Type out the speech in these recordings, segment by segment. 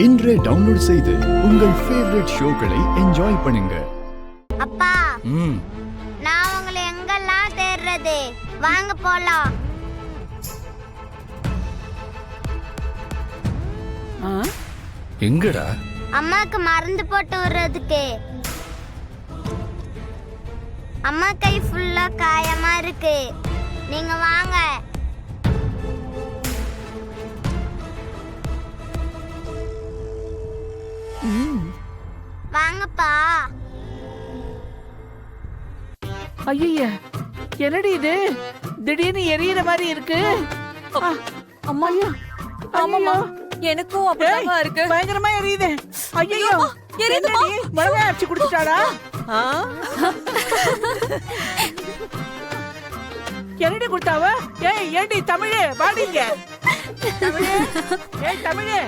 இன்றே டவுன்லோட் செய்து உங்கள் ஃபேவரட் ஷோக்களை என்ஜாய் பண்ணுங்க. அப்பா நான் உங்களை எங்கெல்லாம் தேடுறது? வாங்க போலாம். எங்கடா? அம்மாக்கு மருந்து போட்டு விடுறதுக்கு. அம்மா கை ஃபுல்லா காயமா இருக்கு. நீங்க வாங்க. வாங்கப்பா. ஐயா, என்னடி இது? திடீர்னு எரியற மாதிரி இருக்கு. அம்மா, ஆமாமா, எனக்கும் அப்படிதான் இருக்கு. பயங்கரமா எரியுது. ஐயோ, எரியுதுமா? மிளகாய் அரைச்சு குடிச்சிட்டாளா? என்னடி கொடுத்தாவ? ஏய், ஏண்டி தமிழே, வாடிங்க. தமிழே, ஏய் தமிழே,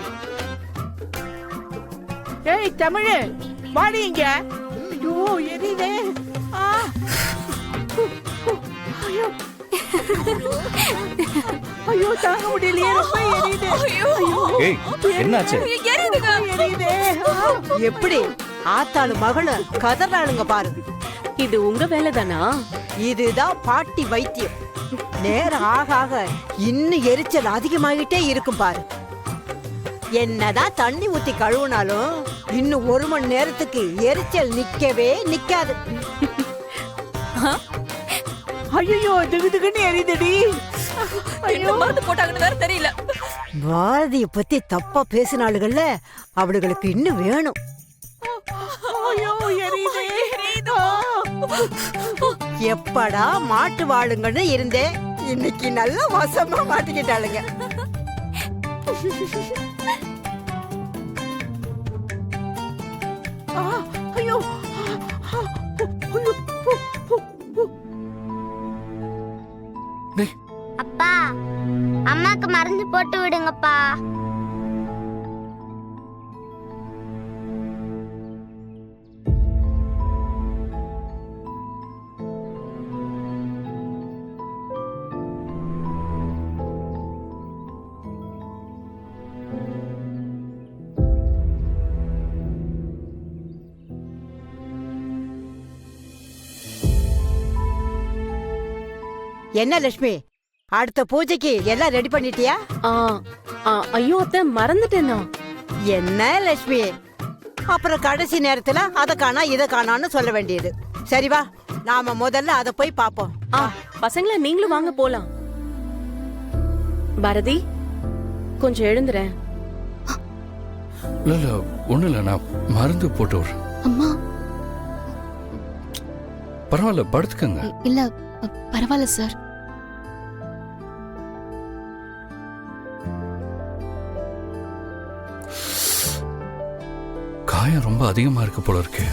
ஏய் தமிழே, வாடிங்க. ஐயோ, எரியுதே. ஐயோ, ஐயோ, தாங்க முடியலையே, ரொம்ப எரியுது. ஏய், என்னாச்சு? எரியுதே. எப்படி ஆத்தாளு மகளும் கதறாளுங்க பாரு. இது உங்க வேலை தானா? இதுதான் பாட்டி வைத்தியம். நேரம் ஆக ஆக இன்னும் எரிச்சல் அதிகமாகிட்டே இருக்கும் பாரு. என்னதான் தண்ணி ஊத்தி கழுவுனாலும் இன்னும் 1 மணி நேரத்துக்கு எரிச்சல் நிக்கவே நிக்காது. ஐயோ, திகுதிகுன்னு எரியுதடி. என்ன மருந்து போட்டாங்கன்னு வேற தெரியல. பாரதிய பத்தி தப்பா பேசினாளுகள்ல அவளுகளுக்கு இன்னும் வேணும். ஐயோ, எரியுதே. எப்படா மாட்டு வாழுங்கன்னு இருந்தேன், இன்னைக்கு நல்லா வசமா மாட்டிக்கிட்டாளுங்க. ஐயோ, அப்பா, அம்மாக்கு மருந்து போட்டு விடுங்கப்பா. என்ன லட்சுமி, அடுத்த பூஜைக்கு எல்லாம் ரெடி பண்ணிட்டியா? ஐயோ அத்தை, மறந்துட்டேனா? என்ன லட்சுமி, அப்புறம் கடைசி நேரத்துல அத காணா இத காணான்னு சொல்ல வேண்டியது. சரி வா, நாம முதல்ல அத போய் பாப்போம். பசங்களா, நீங்களும் வாங்க போலாம். பாரதி, கொஞ்சம் எழுந்துறேன். இல்ல ஒண்ணு இல்ல, நான் மருந்து போட்டு விடுறேன். அம்மா, பரவாயில்ல, படுத்துக்கங்க. இல்ல பரவாயில்ல சார். காயம் ரொம்ப அதிகமா இருக்கு போல இருக்கு.